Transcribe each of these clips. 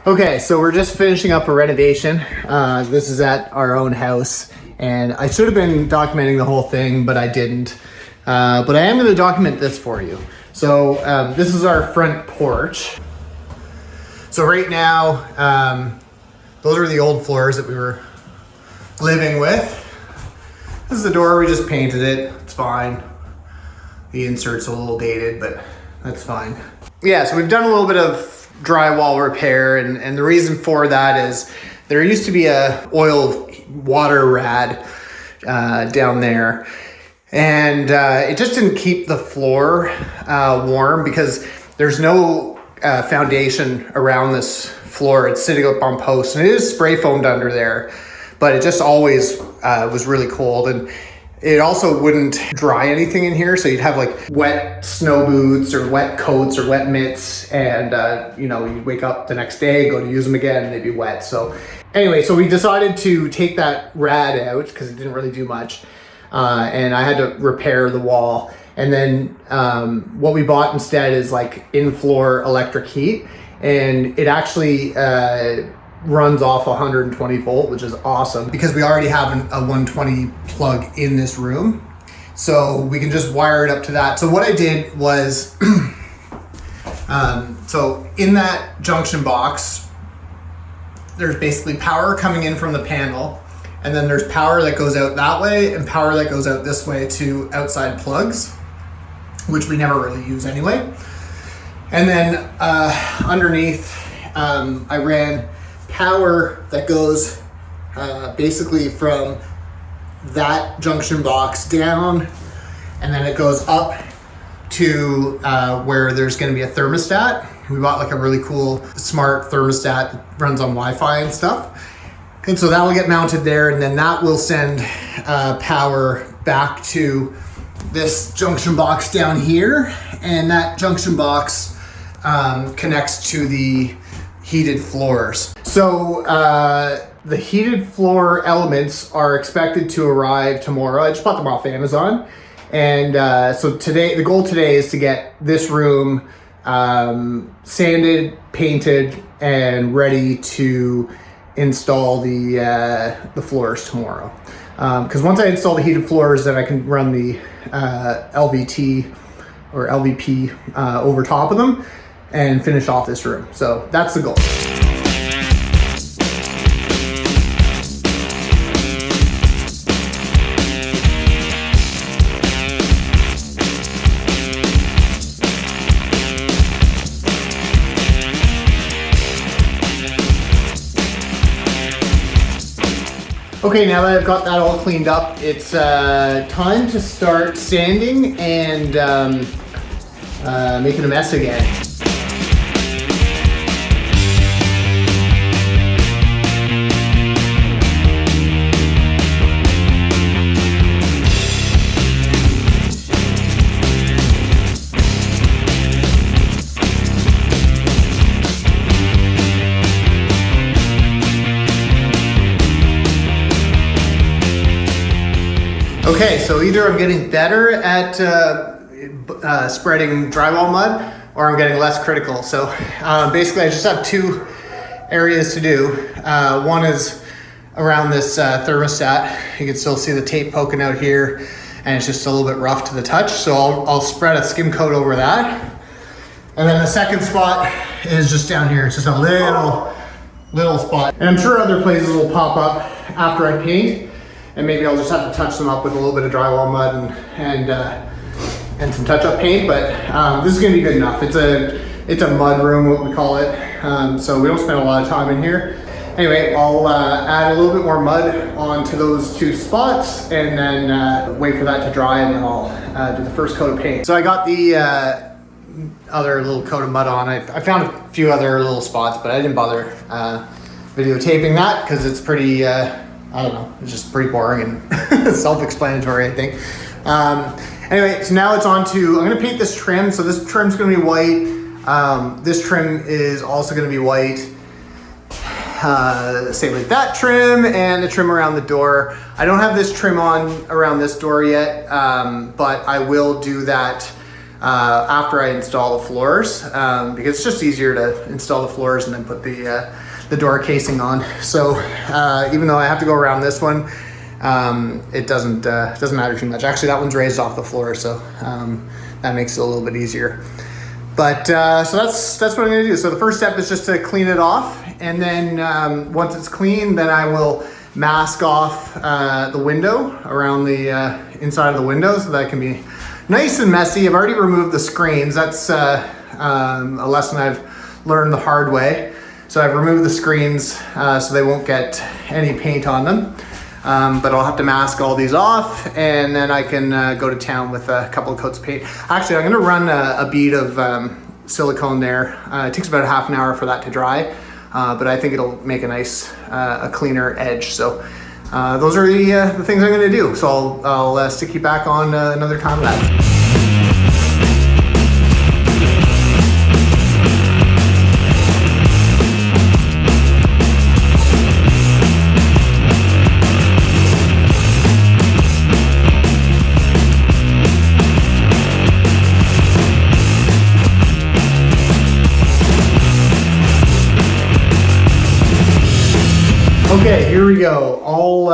Okay, so we're just finishing up a renovation. This is at our own house, and I should have been documenting the whole thing, but I didn't. But I am going to document this for you. So this is our front porch. So right now, those are the old floors that we were living with. This is the door, we just painted it, it's fine. The insert's a little dated, but that's fine. Yeah, so we've done a little bit of drywall repair, and the reason for that is there used to be a oil water rad down there, and it just didn't keep the floor warm because there's no foundation around this floor. It's sitting up on posts, and it is spray foamed under there, but it just always was really cold, and it also wouldn't dry anything in here. So you'd have like wet snow boots or wet coats or wet mitts, and you'd wake up the next day, go to use them again, and they'd be wet. So anyway, so we decided to take that rad out because it didn't really do much. And I had to repair the wall. And then what we bought instead is like in-floor electric heat. And it actually runs off 120 volt, which is awesome because we already have a 120 plug in this room. So we can just wire it up to that. So what I did was, so in that junction box, there's basically power coming in from the panel, and then there's power that goes out that way and power that goes out this way to outside plugs, which we never really use anyway. And then underneath, I ran power that goes basically from that junction box down, and then it goes up to where there's going to be a thermostat. We bought like a really cool smart thermostat that runs on Wi-Fi and stuff. And so that will get mounted there, and then that will send power back to this junction box down here, and that junction box connects to the heated floors. So the heated floor elements are expected to arrive tomorrow. I just bought them off Amazon. And so today, the goal today is to get this room sanded, painted, and ready to install the floors tomorrow. Because once I install the heated floors, then I can run the LVT or LVP over top of them and finish off this room. So that's the goal. Okay, now that I've got that all cleaned up, it's time to start sanding and making a mess again. Okay, so either I'm getting better at spreading drywall mud, or I'm getting less critical. So basically I just have two areas to do. One is around this thermostat. You can still see the tape poking out here, and it's just a little bit rough to the touch. So I'll spread a skim coat over that. And then the second spot is just down here. It's just a little spot. And I'm sure other places will pop up after I paint, and maybe I'll just have to touch them up with a little bit of drywall mud and some touch-up paint, but this is gonna be good enough. It's a mud room, what we call it, so we don't spend a lot of time in here. Anyway, I'll add a little bit more mud onto those two spots, and then wait for that to dry, and then I'll do the first coat of paint. So I got the other little coat of mud on. I found a few other little spots, but I didn't bother videotaping that because it's pretty, I don't know, it's just pretty boring and self-explanatory, I think. Anyway, so now it's on to, I'm gonna paint this trim. So this trim's gonna be white. This trim is also gonna be white. Same with that trim and the trim around the door. I don't have this trim on around this door yet, but I will do that after I install the floors, because it's just easier to install the floors and then put the door casing on. So even though I have to go around this one, it doesn't matter too much. Actually, that one's raised off the floor, so that makes it a little bit easier. But so that's what I'm gonna do. So the first step is just to clean it off, and then once it's clean, then I will mask off the window around the inside of the window, so that it can be nice and messy. I've already removed the screens. That's a lesson I've learned the hard way. So I've removed the screens so they won't get any paint on them. But I'll have to mask all these off, and then I can go to town with a couple of coats of paint. Actually, I'm gonna run a bead of silicone there. It takes about half an hour for that to dry, but I think it'll make a nice, a cleaner edge. So those are the things I'm gonna do. So I'll stick you back on another time lapse. Okay, here we go. All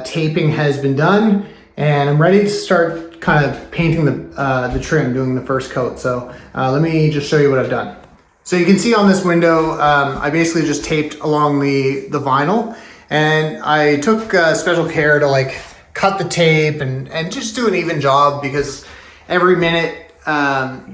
taping has been done, and I'm ready to start kind of painting the trim, doing the first coat. So let me just show you what I've done. So you can see on this window, I basically just taped along the vinyl, and I took special care to like cut the tape and just do an even job, because every minute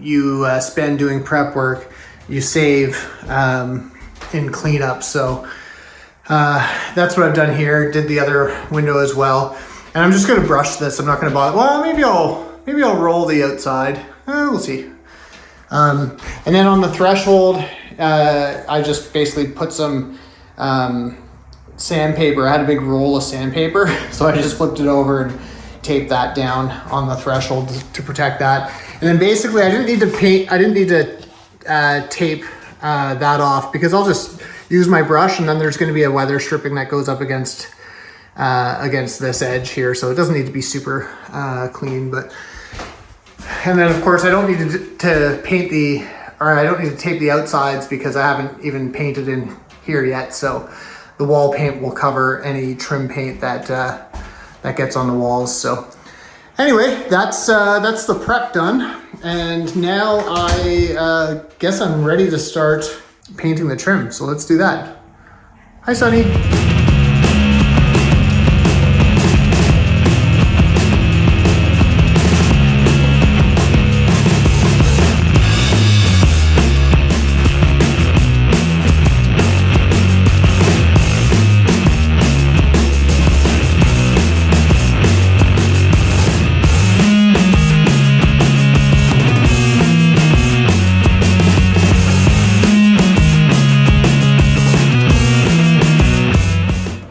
you spend doing prep work, you save in cleanup. So that's what I've done here. Did the other window as well, and I'm just going to brush this. I'm not going to bother. Well, maybe I'll roll the outside. We'll see. And then on the threshold, I just basically put some sandpaper. I had a big roll of sandpaper, so I just flipped it over and taped that down on the threshold to protect that. And then basically, I didn't need to paint. I didn't need to tape that off, because I'll just use my brush, and then there's going to be a weather stripping that goes up against this edge here, so it doesn't need to be super clean. And then of course I don't need to paint I don't need to tape the outsides, because I haven't even painted in here yet. So the wall paint will cover any trim paint that gets on the walls. So anyway, that's the prep done, and now I guess I'm ready to start painting the trim. So let's do that. Hi, Sunny.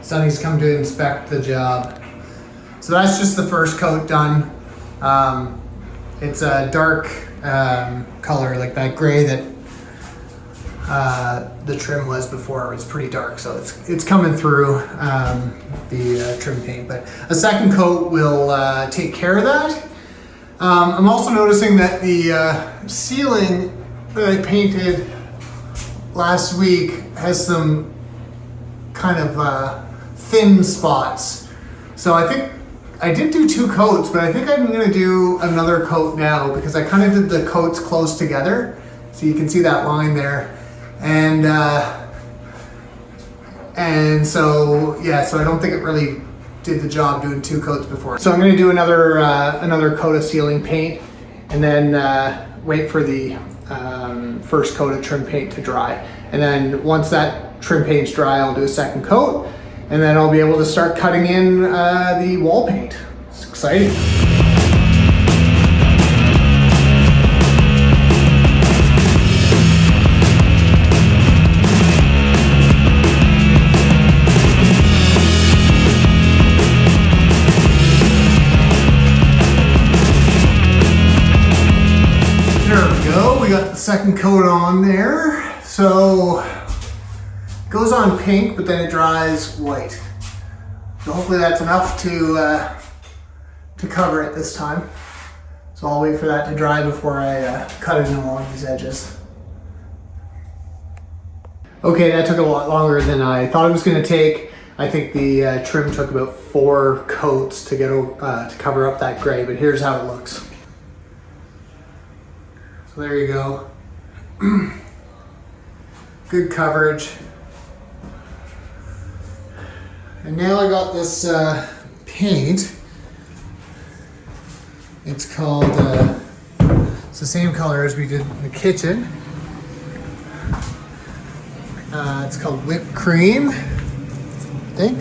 Sunny's come to inspect the job. So that's just the first coat done. It's a dark color, like that gray that the trim was before. It was pretty dark, so it's coming through the trim paint. But a second coat will take care of that. I'm also noticing that the ceiling that I painted last week has some kind of thin spots. So I think I did do 2 coats, but I think I'm gonna do another coat now, because I kind of did the coats close together. So you can see that line there. And so, yeah, so I don't think it really did the job doing 2 coats before. So I'm gonna do another coat of ceiling paint, and then wait for the first coat of trim paint to dry. And then once that trim paint's dry, I'll do a second coat, and then I'll be able to start cutting in the wall paint. It's exciting. There we go, we got the second coat on there. So it goes on pink, but then it dries white. So hopefully that's enough to cover it this time. So So I'll wait for that to dry before I cut it in along these edges. Okay, that took a lot longer than I thought it was going to take. I think the trim took about 4 coats to get to cover up that gray, but here's how it looks. So there you go. Good coverage. And now I got this paint. It's called, it's the same color as we did in the kitchen. It's called whipped cream, I think.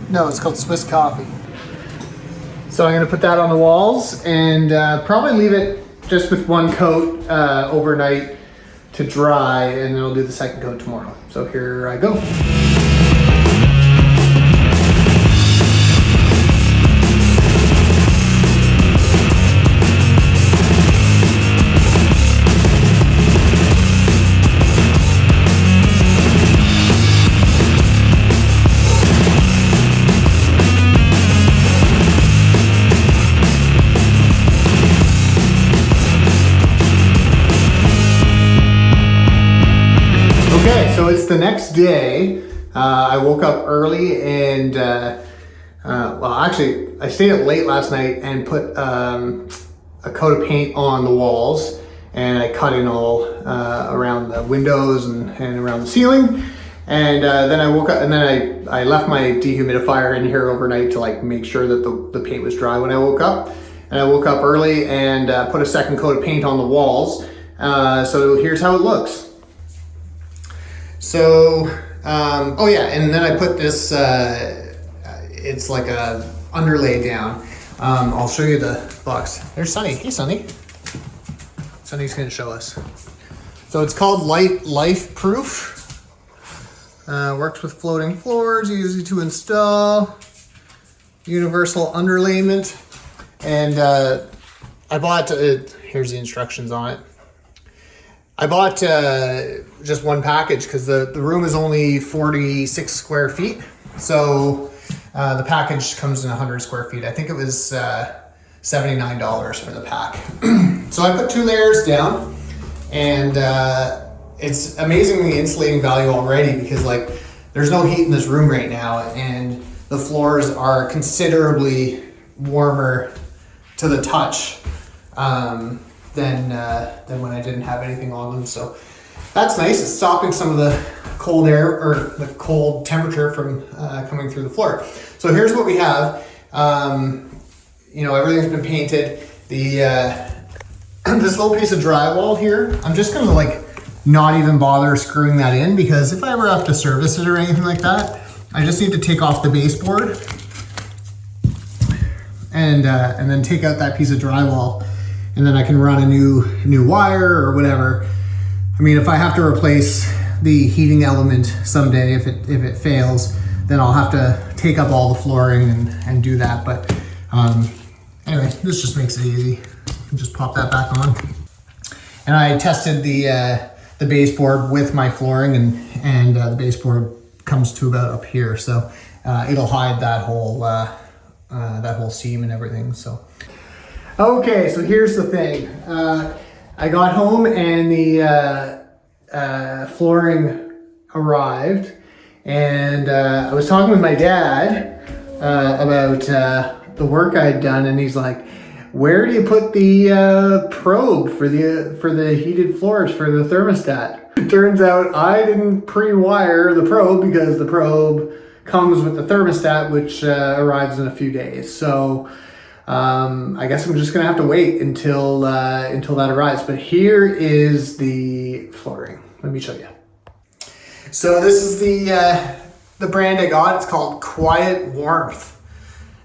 No, it's called Swiss coffee. So I'm gonna put that on the walls and probably leave it just with 1 coat overnight to dry, and then I'll do the 2nd coat tomorrow. So here I go. So it's the next day. I woke up early and, well, actually, I stayed up late last night and put a coat of paint on the walls, and I cut in all around the windows and around the ceiling. And then I woke up, and then I left my dehumidifier in here overnight to like make sure that the paint was dry when I woke up. And I woke up early and put a 2nd coat of paint on the walls. So here's how it looks. So, oh yeah, and then I put this, it's like a underlay down. I'll show you the box. There's Sunny. Hey, Sunny. Sunny's gonna show us. So it's called Life Proof. Works with floating floors, easy to install, universal underlayment. And I bought, here's the instructions on it. I bought just 1 package because the room is only 46 square feet. So the package comes in 100 square feet. I think it was $79 for the pack. So I put 2 layers down, and it's amazingly insulating value already because like there's no heat in this room right now, and the floors are considerably warmer to the touch than when I didn't have anything on them. So that's nice. It's stopping some of the cold air or the cold temperature from coming through the floor. So here's what we have. You know, everything's been painted. The this little piece of drywall here, I'm just gonna like not even bother screwing that in, because if I ever have to service it or anything like that, I just need to take off the baseboard and then take out that piece of drywall, and then I can run a new wire or whatever. I mean, if I have to replace the heating element someday, if it fails, then I'll have to take up all the flooring and do that. But anyway, this just makes it easy. You can just pop that back on. And I tested the baseboard with my flooring, and the baseboard comes to about up here, so it'll hide that whole seam and everything. So okay, so here's the thing. I got home and the flooring arrived, and I was talking with my dad about the work I'd done, and he's like, "Where do you put the probe for the heated floors for the thermostat?" It turns out I didn't pre-wire the probe, because the probe comes with the thermostat, which arrives in a few days. So I guess I'm just gonna have to wait until that arrives. But here is the flooring. Let me show you. So this is the brand I got. It's called Quiet Warmth.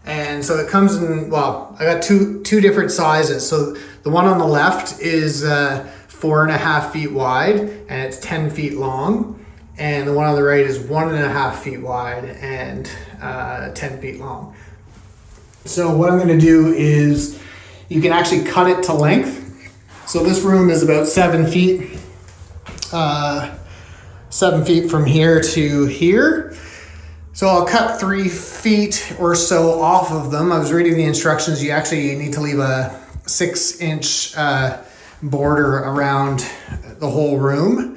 And so it comes in, well, I got two different sizes. So the one on the left is 4.5 feet wide, and it's 10 feet long. And the one on the right is 1.5 feet wide and 10 feet long. So what I'm gonna do is, you can actually cut it to length. So this room is about 7 feet, 7 feet from here to here. So I'll cut 3 feet or so off of them. I was reading the instructions. You actually need to leave a 6-inch border around the whole room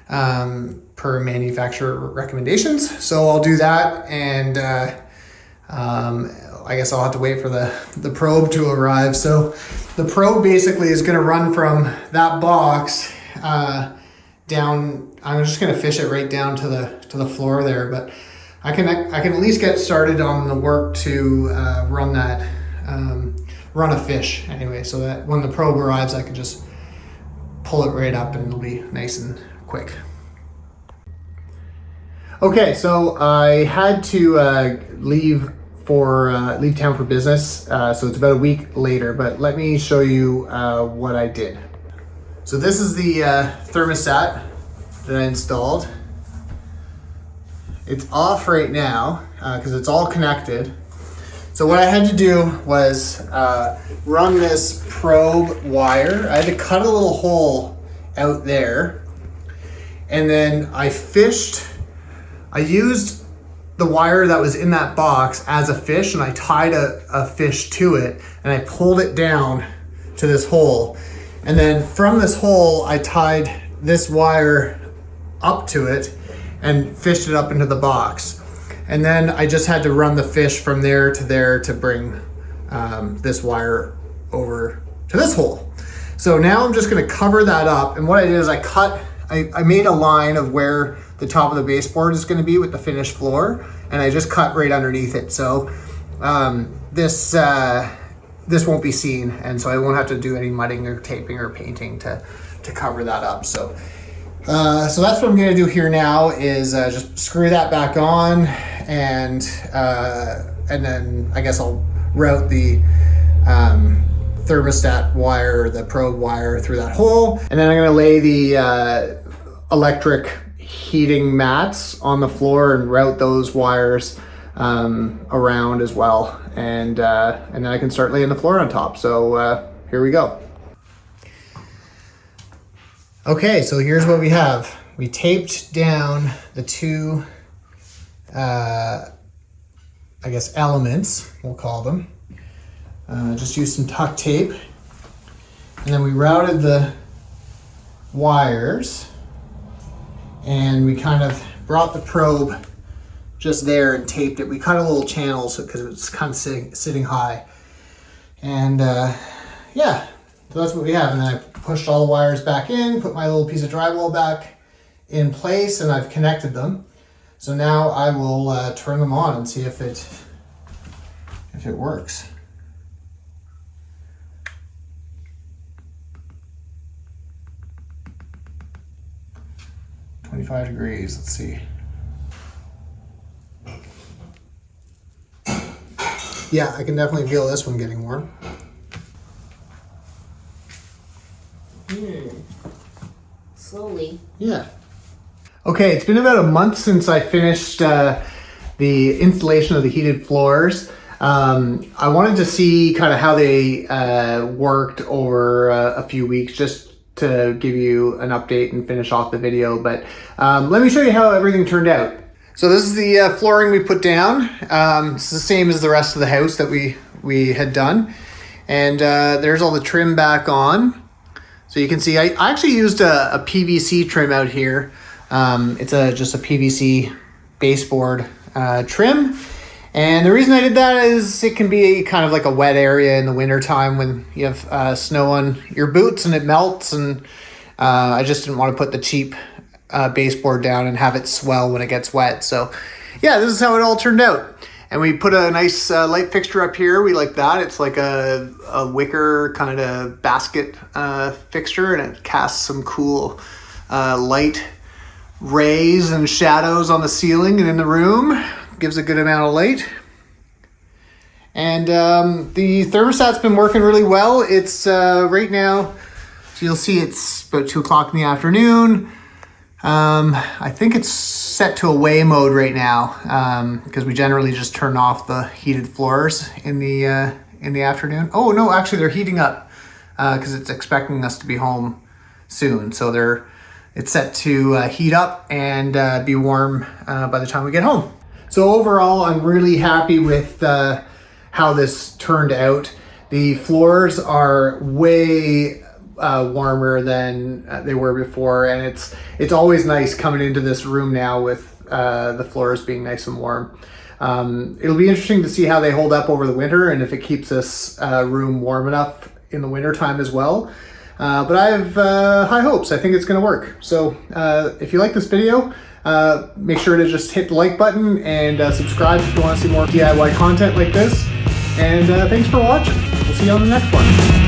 per manufacturer recommendations. So I'll do that, and I guess I'll have to wait for the probe to arrive. So the probe basically is going to run from that box down. I'm just going to fish it right down to the floor there, but I can at least get started on the work to run a fish anyway, so that when the probe arrives, I can just pull it right up and it'll be nice and quick. Okay, so I had to leave town for business, so it's about a week later, but let me show you what I did. So this is the thermostat that I installed. It's off right now because it's all connected. So what I had to do was run this probe wire. I had to cut a little hole out there, and then I used the wire that was in that box as a fish, and I tied a fish to it, and I pulled it down to this hole. And then from this hole, I tied this wire up to it and fished it up into the box. And then I just had to run the fish from there to bring this wire over to this hole. So now I'm just gonna cover that up. And what I did is I made a line of where the top of the baseboard is gonna be with the finished floor, and I just cut right underneath it. So this won't be seen, and so I won't have to do any mudding or taping or painting to cover that up. So that's what I'm gonna do here now is just screw that back on, and then I guess I'll route the thermostat wire, the probe wire through that hole, and then I'm gonna lay the electric heating mats on the floor and route those wires around as well, and then I can start laying the floor on top. So here we go. Okay, so here's what we have. We taped down the 2 I guess elements, we'll call them. Just use some tuck tape, and then we routed the wires, and we kind of brought the probe just there and taped it. We cut a little channel because it's kind of sitting high, and yeah, so that's what we have. And then I pushed all the wires back in, put my little piece of drywall back in place, and I've connected them. So now I will turn them on and see if it works. "25 degrees, let's see. Yeah, I can definitely feel this one getting warm. Slowly. Yeah. Okay, it's been about a month since I finished the installation of the heated floors. I wanted to see kind of how they worked over a few weeks, just to give you an update and finish off the video. But let me show you how everything turned out. So this is the flooring we put down. It's the same as the rest of the house that we had done. And there's all the trim back on. So you can see I actually used a PVC trim out here. It's just a PVC baseboard trim. And the reason I did that is it can be kind of like a wet area in the winter time when you have snow on your boots and it melts. And I just didn't want to put the cheap baseboard down and have it swell when it gets wet. So yeah, this is how it all turned out. And we put a nice light fixture up here. We like that. It's like a wicker kind of basket fixture, and it casts some cool light rays and shadows on the ceiling and in the room. Gives a good amount of light. And the thermostat's been working really well. It's right now, so you'll see it's about 2 o'clock in the afternoon. I think it's set to away mode right now because we generally just turn off the heated floors in the afternoon. Oh no, actually they're heating up because it's expecting us to be home soon. So it's set to heat up and be warm by the time we get home. So overall, I'm really happy with how this turned out. The floors are way warmer than they were before, and it's always nice coming into this room now with the floors being nice and warm. It'll be interesting to see how they hold up over the winter and if it keeps this room warm enough in the winter time as well. But I have high hopes. I think it's going to work. So if you like this video, make sure to just hit the like button and subscribe if you want to see more DIY content like this. And thanks for watching. We'll see you on the next one.